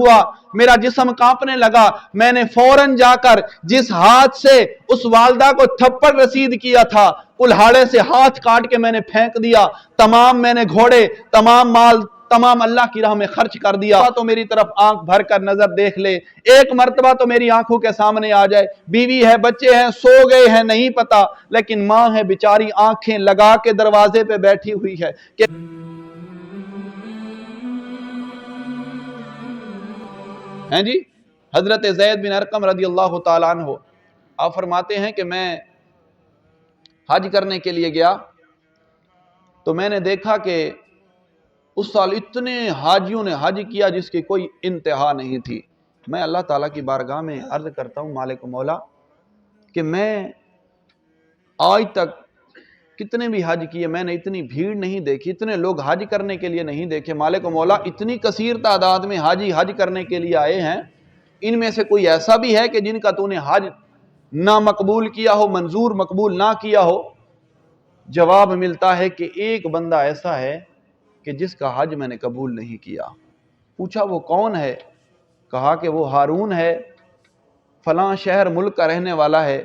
ہوا، میرا جسم کانپنے لگا، میں نے فوراً جا کر جس ہاتھ سے اس والدہ کو تھپڑ رسید کیا تھا کلہاڑے سے ہاتھ کاٹ کے میں نے پھینک دیا، تمام میں نے گھوڑے، تمام مال، تمام اللہ کی راہ میں خرچ کر دیا۔ تو میری طرف آنکھ بھر کر نظر دیکھ لے، ایک مرتبہ تو میری آنکھوں کے سامنے آ جائے، بیوی ہے، بچے ہیں، سو گئے ہیں نہیں پتا، لیکن ماں ہے بیچاری آنکھیں لگا کے دروازے پہ بیٹھی ہوئی ہے کہ ہیں جی حضرت زید بن ارقم رضی اللہ تعالیٰ عنہ آپ فرماتے ہیں کہ میں حج کرنے کے لیے گیا تو میں نے دیکھا کہ اس سال اتنے حاجیوں نے حج کیا جس کی کوئی انتہا نہیں تھی۔ میں اللہ تعالیٰ کی بارگاہ میں عرض کرتا ہوں مالک و مولا کہ میں آج تک کتنے بھی حج کیے، میں نے اتنی بھیڑ نہیں دیکھی، اتنے لوگ حج کرنے کے لیے نہیں دیکھے۔ مالک و مولا اتنی کثیر تعداد میں حاجی حج کرنے کے لیے آئے ہیں، ان میں سے کوئی ایسا بھی ہے کہ جن کا تو نے حج نہ مقبول کیا ہو، منظور مقبول نہ کیا ہو؟ جواب ملتا ہے کہ ایک بندہ ایسا ہے کہ جس کا حج میں نے قبول نہیں کیا۔ پوچھا وہ کون ہے؟ کہا کہ وہ ہارون ہے، فلاں شہر ملک کا رہنے والا ہے،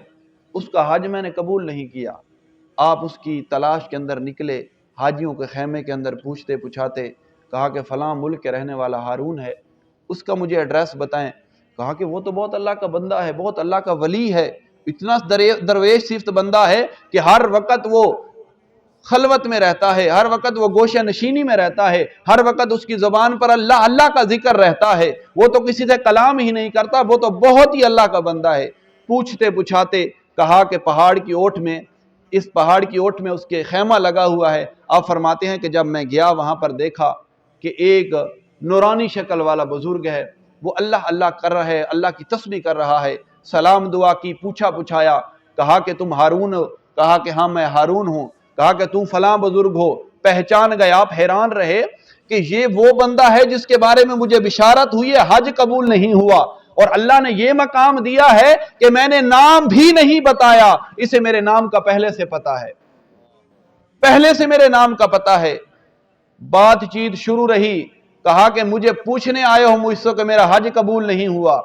اس کا حج میں نے قبول نہیں کیا۔ آپ اس کی تلاش کے اندر نکلے، حاجیوں کے خیمے کے اندر پوچھتے پوچھاتے کہا کہ فلاں ملک کے رہنے والا ہارون ہے، اس کا مجھے ایڈریس بتائیں۔ کہا کہ وہ تو بہت اللہ کا بندہ ہے، بہت اللہ کا ولی ہے، اتنا درویش صفت بندہ ہے کہ ہر وقت وہ خلوت میں رہتا ہے، ہر وقت وہ گوشہ نشینی میں رہتا ہے، ہر وقت اس کی زبان پر اللہ اللہ کا ذکر رہتا ہے، وہ تو کسی سے کلام ہی نہیں کرتا، وہ تو بہت ہی اللہ کا بندہ ہے۔ پوچھتے پوچھاتے کہا کہ پہاڑ کی اوٹ میں، اس پہاڑ کی اوٹ میں اس کے خیمہ لگا ہوا ہے۔ آپ فرماتے ہیں کہ جب میں گیا وہاں پر دیکھا کہ ایک نورانی شکل والا بزرگ ہے، وہ اللہ اللہ کر رہا ہے، اللہ کی تسبیح کر رہا ہے۔ سلام دعا کی، پوچھا پوچھایا، کہا کہ تم ہارون ہو؟ کہا کہ ہاں میں ہارون ہوں۔ کہا کہ تم فلاں بزرگ ہو؟ پہچان گئے۔ آپ حیران رہے کہ یہ وہ بندہ ہے جس کے بارے میں مجھے بشارت ہوئی ہے حج قبول نہیں ہوا، اور اللہ نے یہ مقام دیا ہے کہ میں نے نام بھی نہیں بتایا، اسے میرے نام کا پہلے سے پتا ہے، پہلے سے میرے نام کا پتا ہے۔ بات چیت شروع رہی، کہا کہ مجھے پوچھنے آئے ہو مجھ سے کہ میرا حج قبول نہیں ہوا۔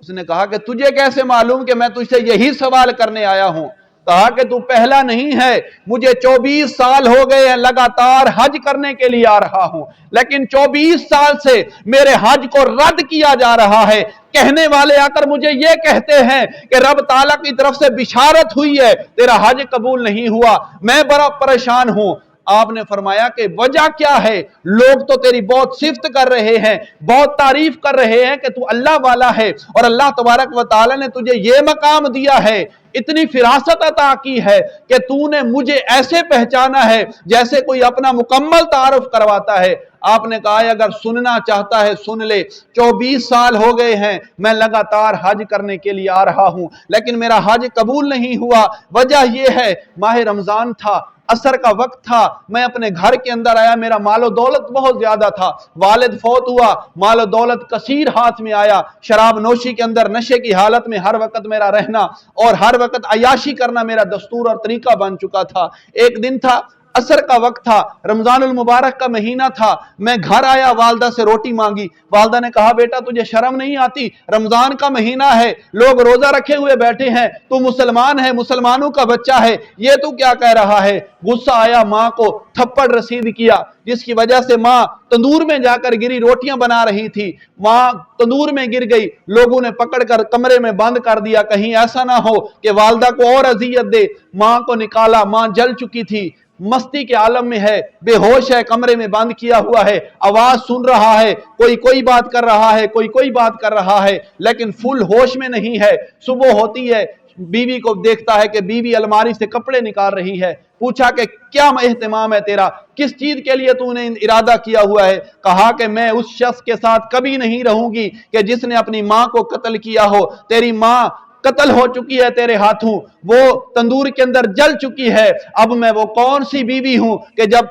اس نے کہا کہ تجھے کیسے معلوم کہ میں تجھ سے یہی سوال کرنے آیا ہوں؟ کہا کہ تو پہلا نہیں ہے، مجھے 24 سال ہو گئے ہیں لگاتار حج کرنے کے لیے آ رہا ہوں، لیکن 24 سال سے میرے حج کو رد کیا جا رہا ہے۔ کہنے والے آ کر مجھے یہ کہتے ہیں کہ رب تعالیٰ کی طرف سے بشارت ہوئی ہے تیرا حج قبول نہیں ہوا، میں بڑا پریشان ہوں۔ آپ نے فرمایا کہ وجہ کیا ہے؟ لوگ تو تیری بہت صفت کر رہے ہیں، بہت تعریف کر رہے ہیں کہ تو اللہ والا ہے، اور اللہ تبارک و تعالی نے تجھے یہ مقام دیا ہے، اتنی فراست عطا کی ہے کہ تو نے مجھے ایسے پہچانا ہے جیسے کوئی اپنا مکمل تعارف کرواتا ہے۔ آپ نے کہا اگر سننا چاہتا ہے سن لے، 24 سال ہو گئے ہیں میں لگاتار حج کرنے کے لیے آ رہا ہوں، لیکن میرا حج قبول نہیں ہوا۔ وجہ یہ ہے ماہ رمضان تھا، عصر کا وقت تھا، میں اپنے گھر کے اندر آیا، میرا مال و دولت بہت زیادہ تھا، والد فوت ہوا، مال و دولت کثیر ہاتھ میں آیا، شراب نوشی کے اندر نشے کی حالت میں ہر وقت میرا رہنا اور ہر وقت عیاشی کرنا میرا دستور اور طریقہ بن چکا تھا۔ ایک دن تھا، عصر کا وقت تھا، رمضان المبارک کا مہینہ تھا، میں گھر آیا، والدہ سے روٹی مانگی، والدہ نے کہا بیٹا تجھے شرم نہیں آتی؟ رمضان کا مہینہ ہے، لوگ روزہ رکھے ہوئے بیٹھے ہیں، تو مسلمان ہے، مسلمانوں کا بچہ ہے، یہ تو کیا کہہ رہا ہے؟ غصہ آیا، ماں کو تھپڑ رسید کیا، جس کی وجہ سے ماں تندور میں جا کر گری، روٹیاں بنا رہی تھی، ماں تندور میں گر گئی، لوگوں نے پکڑ کر کمرے میں بند کر دیا، کہیں ایسا نہ ہو کہ والدہ کو اور اذیت دے۔ ماں کو نکالا، ماں جل چکی تھی، مستی کے عالم میں ہے، بے ہوش ہے، کمرے میں بند کیا ہوا ہے، آواز سن رہا ہے، کوئی بات کر رہا ہے، کوئی بات کر رہا ہے، لیکن فل ہوش میں نہیں ہے۔ صبح ہوتی ہے، بیوی کو دیکھتا ہے کہ بیوی الماری سے کپڑے نکال رہی ہے، پوچھا کہ کیا اہتمام ہے تیرا، کس چیز کے لیے تو نے ارادہ کیا ہوا ہے؟ کہا کہ میں اس شخص کے ساتھ کبھی نہیں رہوں گی کہ جس نے اپنی ماں کو قتل کیا ہو، تیری ماں قتل ہو چکی ہے تیرے ہاتھوں، وہ تندور کے اندر جل چکی ہے، اب میں وہ کون سی بیوی ہوں کہ جب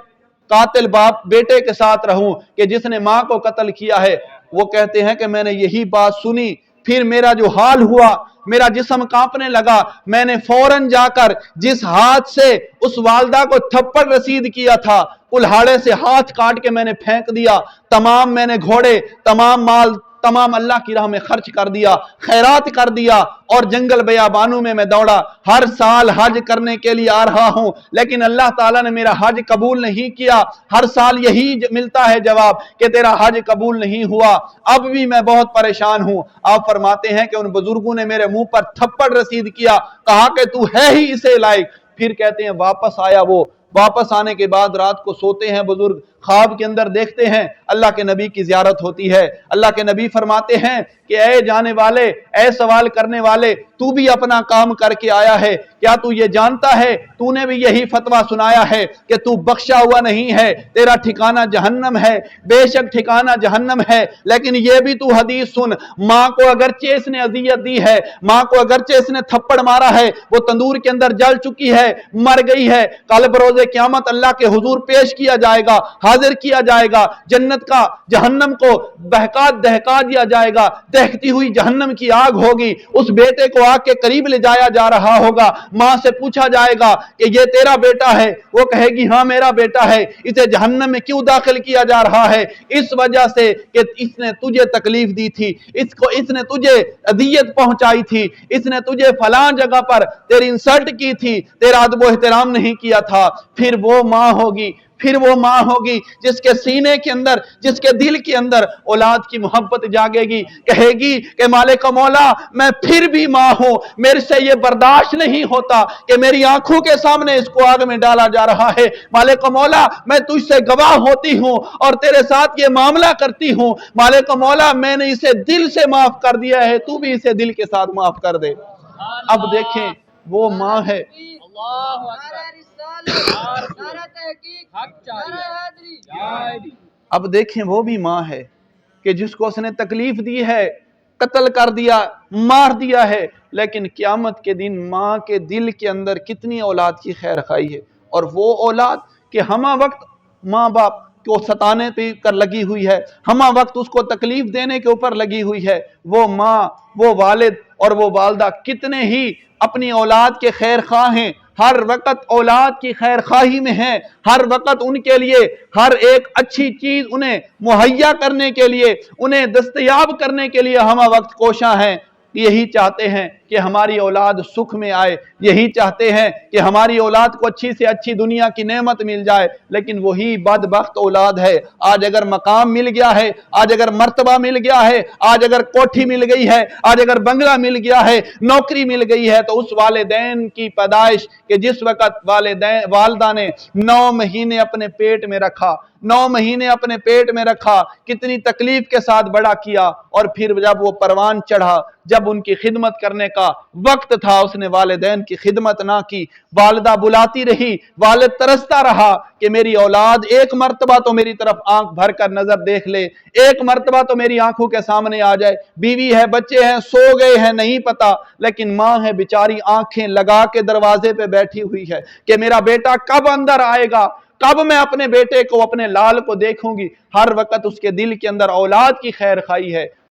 قاتل باپ بیٹے کے ساتھ رہوں کہ جس نے ماں کو قتل کیا ہے۔ وہ کہتے ہیں کہ میں نے یہی بات سنی، پھر میرا جو حال ہوا، میرا جسم کانپنے لگا، میں نے فوراً جا کر جس ہاتھ سے اس والدہ کو تھپڑ رسید کیا تھا کلہاڑے سے ہاتھ کاٹ کے میں نے پھینک دیا، تمام میں نے گھوڑے، تمام مال، تمام اللہ کی راہ میں خرچ کر دیا، خیرات کر دیا، اور جنگل بیابانوں میں دوڑا۔ ہر سال حج کرنے کے لیے آ رہا ہوں، لیکن اللہ تعالیٰ نے میرا حج قبول نہیں کیا۔ ہر سال یہی ملتا ہے جواب کہ تیرا حج قبول نہیں ہوا۔ اب بھی میں بہت پریشان ہوں۔ آپ فرماتے ہیں کہ ان بزرگوں نے میرے منہ پر تھپڑ رسید کیا، کہا کہ تو ہے ہی اسے لائق۔ پھر کہتے ہیں واپس آیا وہ۔ واپس آنے کے بعد رات کو سوتے ہیں بزرگ، خواب کے اندر دیکھتے ہیں اللہ کے نبی کی زیارت ہوتی ہے۔ اللہ کے نبی فرماتے ہیں کہ اے جانے والے، اے سوال کرنے والے، تو بھی اپنا کام کر کے آیا ہے، کیا تو یہ جانتا ہے تو نے بھی یہی فتویٰ سنایا ہے کہ تو بخشا ہوا نہیں ہے، تیرا ٹھکانہ جہنم ہے؟ بے شک ٹھکانہ جہنم ہے، لیکن یہ بھی تو حدیث سن، ماں کو اگرچہ اس نے اذیت دی ہے، ماں کو اگرچہ اس نے تھپڑ مارا ہے، وہ تندور کے اندر جل چکی ہے، مر گئی ہے، کل بروز قیامت اللہ کے حضور پیش کیا جائے گا، حاضر کیا جائے گا، جنت کا جہنم کو دہکا دیا جائے گا، دہکتی ہوئی جہنم کی آگ ہوگی، اس بیٹے کو آگ کے قریب لے جایا جا رہا ہوگا، ماں سے پوچھا جائے گا کہ یہ تیرا بیٹا ہے؟ وہ کہے گی ہاں میرا بیٹا ہے۔ اسے جہنم میں کیوں داخل کیا جا رہا ہے؟ اس وجہ سے کہ اس نے تجھے تکلیف دی تھی، اس نے تجھے اذیت پہنچائی تھی، اس نے تجھے فلاں جگہ پر تیری انسلٹ کی تھی، تیرا ادب و احترام نہیں کیا تھا۔ پھر وہ ماں ہوگی جس کے سینے کے اندر، جس کے دل کے اندر اولاد کی محبت جاگے گی، کہے گی کہ مالک مولا میں پھر بھی ماں ہوں، میرے سے یہ برداشت نہیں ہوتا کہ میری آنکھوں کے سامنے اس کو آگ میں ڈالا جا رہا ہے۔ مالک مولا میں تجھ سے گواہ ہوتی ہوں اور تیرے ساتھ یہ معاملہ کرتی ہوں، مالک مولا میں نے اسے دل سے معاف کر دیا ہے، تو بھی اسے دل کے ساتھ معاف کر دے۔ اب دیکھیں وہ ماں ہے، اب دیکھیں وہ بھی ماں ہے کہ جس کو اس نے تکلیف دی ہے، قتل کر دیا، مار دیا ہے، لیکن قیامت کے دن ماں کے دل کے اندر کتنی اولاد کی خیر خواہی ہے، اور وہ اولاد کہ ہمہ وقت ماں باپ کو ستانے پہ کر لگی ہوئی ہے، ہمہ وقت اس کو تکلیف دینے کے اوپر لگی ہوئی ہے۔ وہ ماں، وہ والد اور وہ والدہ کتنے ہی اپنی اولاد کے خیر خواہ ہیں، ہر وقت اولاد کی خیر خواہی میں ہیں، ہر وقت ان کے لیے ہر ایک اچھی چیز انہیں مہیا کرنے کے لیے، انہیں دستیاب کرنے کے لیے ہمہ وقت کوشاں ہیں۔ یہی چاہتے ہیں کہ ہماری اولاد سکھ میں آئے، یہی چاہتے ہیں کہ ہماری اولاد کو اچھی سے اچھی دنیا کی نعمت مل جائے، لیکن وہی بدبخت اولاد ہے۔ آج اگر مقام مل گیا ہے، آج اگر مرتبہ مل گیا ہے، آج اگر کوٹھی مل گئی ہے، آج اگر بنگلہ مل گیا ہے، نوکری مل گئی ہے، تو اس والدین کی پیدائش کہ جس وقت والدہ نے 9 مہینے اپنے پیٹ میں رکھا، 9 مہینے اپنے پیٹ میں رکھا، کتنی تکلیف کے ساتھ بڑا کیا، اور پھر جب وہ پروان چڑھا، جب ان کی خدمت کرنے کا وقت تھا، اس نے والدین کی خدمت نہ کی۔ والدہ بلاتی رہی، والد ترستا رہا کہ میری اولاد ایک مرتبہ تو میری طرف آنکھ بھر کر نظر دیکھ لے، ایک مرتبہ تو میری آنکھوں کے سامنے آ جائے۔ بیوی ہے، بچے ہیں، سو گئے ہیں نہیں پتا، لیکن ماں ہے بیچاری آنکھیں لگا کے دروازے پہ بیٹھی ہوئی ہے کہ میرا بیٹا کب اندر آئے گا، کب میں اپنے بیٹے کو، اپنے لال کو دیکھوں گی۔ ہر وقت اس کے دل کے اندر اولاد کی خیر خواہی ہے۔